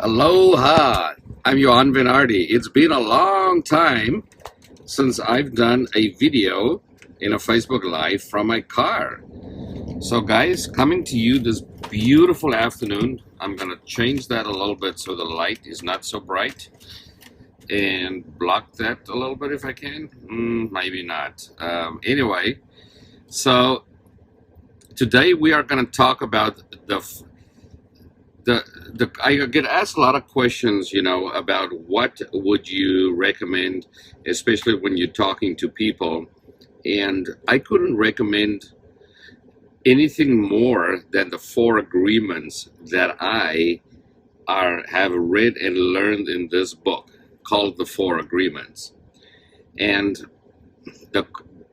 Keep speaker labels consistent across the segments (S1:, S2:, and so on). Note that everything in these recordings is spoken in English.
S1: Aloha! I'm Johan Venardi. It's been a long time since I've done a video in a Facebook Live from my car. So guys, coming to you this beautiful afternoon. I'm gonna change that a little bit so the light is not so bright and block that a little bit if I can. Maybe not. Anyway, so today we are gonna talk about I get asked a lot of questions, about what would you recommend, especially when you're talking to people. And I couldn't recommend anything more than the 4 agreements that I have read and learned in this book called The 4 Agreements. And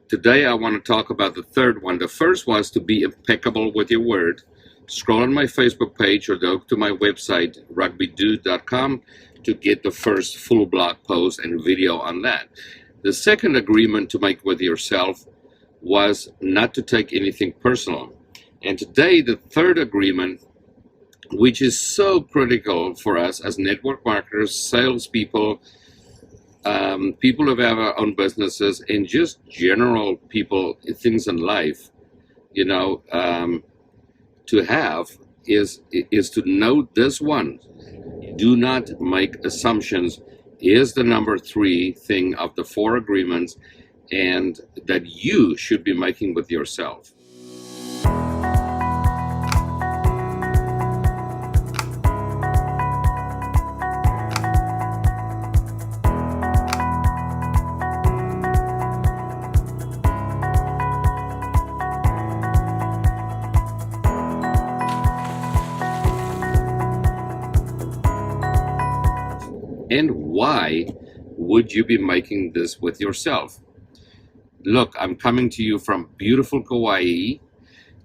S1: today I want to talk about the third one. The first was to be impeccable with your word. Scroll on my Facebook page or go to my website, rugbydude.com, to get the first full blog post and video on that. The second agreement to make with yourself was not to take anything personal. And today, the third agreement, which is so critical for us as network marketers, salespeople, people who have our own businesses, and just general people, things in life, to have is to know this one. Do not make assumptions is the number 3 thing of the 4 agreements, and that you should be making with yourself. And why would you be making this with yourself? Look, I'm coming to you from beautiful Kauai.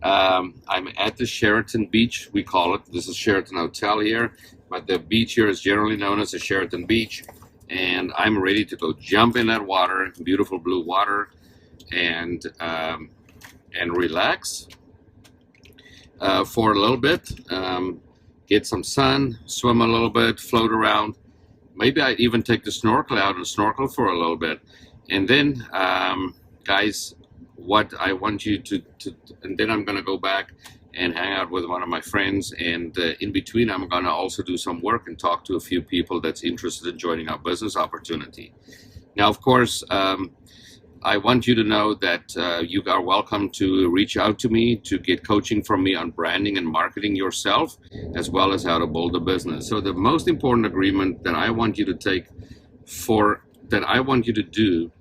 S1: I'm at the Sheraton Beach, we call it. This is Sheraton Hotel here, but the beach here is generally known as the Sheraton Beach. And I'm ready to go jump in that water, beautiful blue water, and relax for a little bit. Get some sun, swim a little bit, float around. Maybe I'd even take the snorkel out and snorkel for a little bit. And then, guys, what I want you to and then I'm going to go back and hang out with one of my friends. And in between, I'm going to also do some work and talk to a few people that's interested in joining our business opportunity. Now, of course, I want you to know that you are welcome to reach out to me to get coaching from me on branding and marketing yourself, as well as how to build a business. So the most important agreement that I want you to take to do,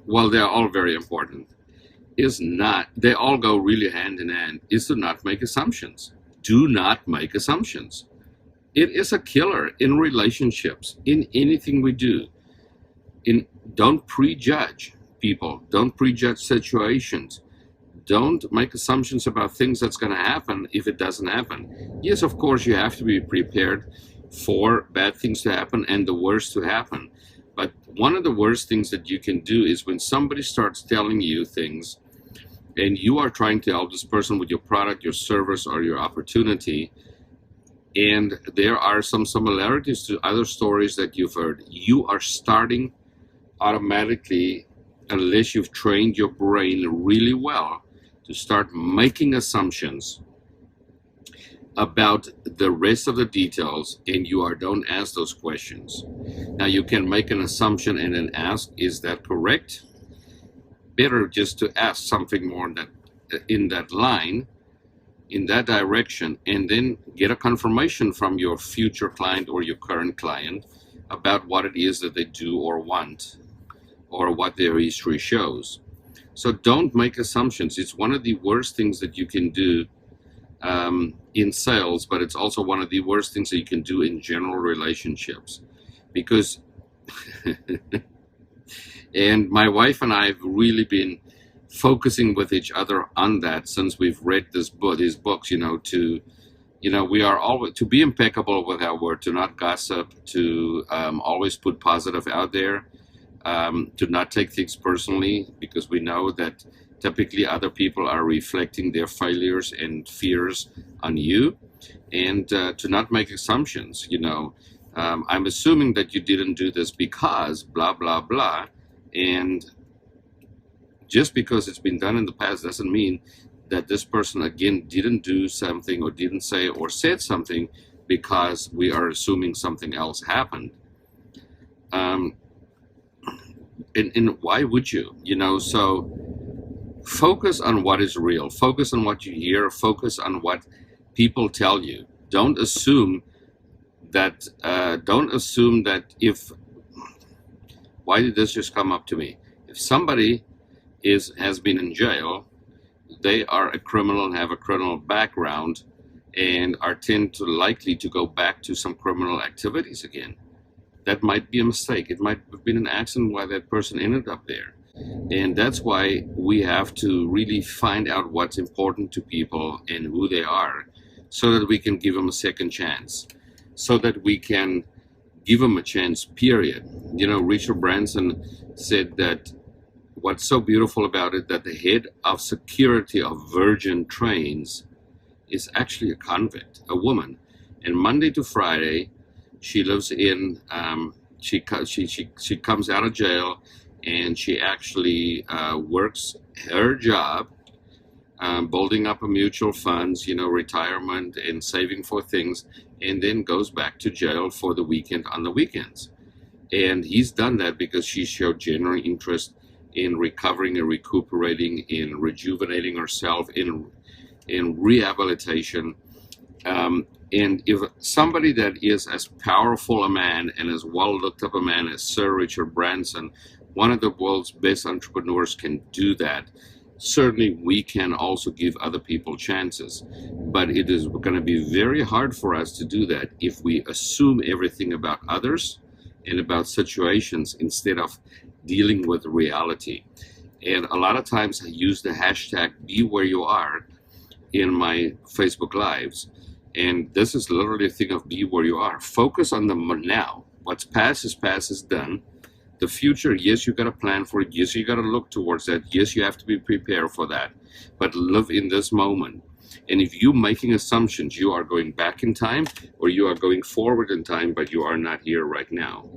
S1: well, they're all very important, they all go really hand in hand, is to not make assumptions. Do not make assumptions. It is a killer in relationships, in anything we do. Don't prejudge people. Don't prejudge situations. Don't make assumptions about things that's going to happen if it doesn't happen. Yes, of course, you have to be prepared for bad things to happen and the worst to happen. But one of the worst things that you can do is when somebody starts telling you things and you are trying to help this person with your product, your service, or your opportunity, and there are some similarities to other stories that you've heard, you are starting automatically, unless you've trained your brain really well, to start making assumptions about the rest of the details, and don't ask those questions. Now, you can make an assumption and then ask, is that correct? Better just to ask something more in that line, in that direction, and then get a confirmation from your future client or your current client about what it is that they do or want, or what their history shows. So don't make assumptions. It's one of the worst things that you can do in sales, but it's also one of the worst things that you can do in general relationships. Because, and my wife and I have really been focusing with each other on that since we've read these books, we are always to be impeccable with our word, to not gossip, to always put positive out there, to not take things personally, because we know that typically other people are reflecting their failures and fears on you, and to not make assumptions. I'm assuming that you didn't do this because blah blah blah, and just because it's been done in the past doesn't mean that this person again didn't do something or didn't say or said something because we are assuming something else happened. And why would you? So focus on what is real. Focus on what you hear. Focus on what people tell you. Don't assume that. If. Why did this just come up to me? If somebody has been in jail, they are a criminal and have a criminal background, and are likely to go back to some criminal activities again. That might be a mistake. It might have been an accident why that person ended up there. And that's why we have to really find out what's important to people and who they are, so that we can give them a second chance, so that we can give them a chance, period. Richard Branson said that what's so beautiful about it, that the head of security of Virgin trains is actually a convict, a woman. And Monday to Friday, she lives in, she comes out of jail, and she actually works her job, building up a mutual funds, retirement and saving for things, and then goes back to jail for the weekend on the weekends. And he's done that because she showed genuine interest in recovering and recuperating, in rejuvenating herself, in rehabilitation. And if somebody that is as powerful a man and as well looked up a man as Sir Richard Branson, one of the world's best entrepreneurs, can do that, certainly we can also give other people chances. But it is going to be very hard for us to do that if we assume everything about others and about situations instead of dealing with reality. And a lot of times I use the hashtag #BeWhereYouAre in my Facebook Lives. And this is literally a thing of be where you are. Focus on the now. What's past is done. The future, yes, you got to plan for it. Yes, you got to look towards that. Yes, you have to be prepared for that. But live in this moment. And if you're making assumptions, you are going back in time, or you are going forward in time, but you are not here right now.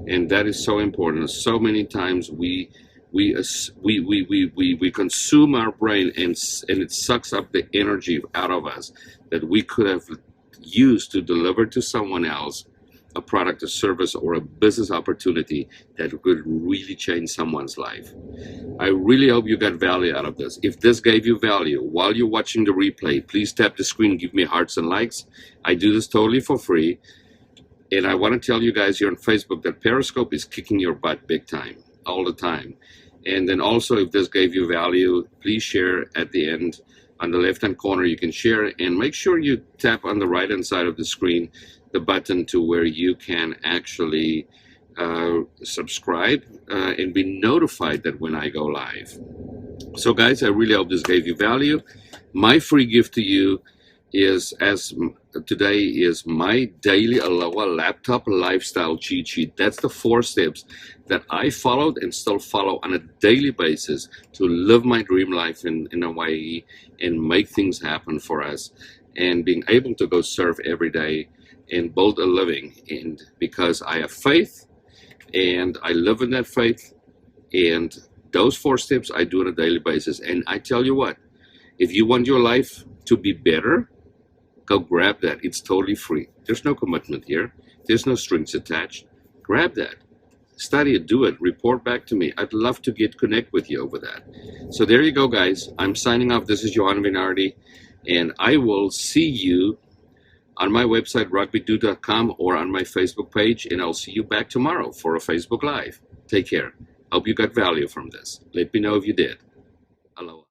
S1: And that is so important. So many times we consume our brain, and it sucks up the energy out of us that we could have used to deliver to someone else a product, a service, or a business opportunity that could really change someone's life. I really hope you got value out of this. If this gave you value while you're watching the replay, please tap the screen, give me hearts and likes. I do this totally for free. And I want to tell you guys here on Facebook that Periscope is kicking your butt big time, all the time. And then also, if this gave you value, please share at the end. On the left-hand corner, you can share, and make sure you tap on the right-hand side of the screen the button to where you can actually subscribe and be notified that when I go live. So guys, I really hope this gave you value. My free gift to you is, as today is my daily Aloha laptop lifestyle cheat sheet. That's the 4 steps that I followed and still follow on a daily basis to live my dream life in Hawaii and make things happen for us, and being able to go surf every day and build a living. And because I have faith and I live in that faith, and those 4 steps I do on a daily basis. And I tell you what, if you want your life to be better, go grab that. It's totally free. There's no commitment here. There's no strings attached. Grab that. Study it. Do it. Report back to me. I'd love to connect with you over that. So there you go, guys. I'm signing off. This is Johan Vinardi, and I will see you on my website, rugbydude.com, or on my Facebook page, and I'll see you back tomorrow for a Facebook Live. Take care. Hope you got value from this. Let me know if you did. Aloha.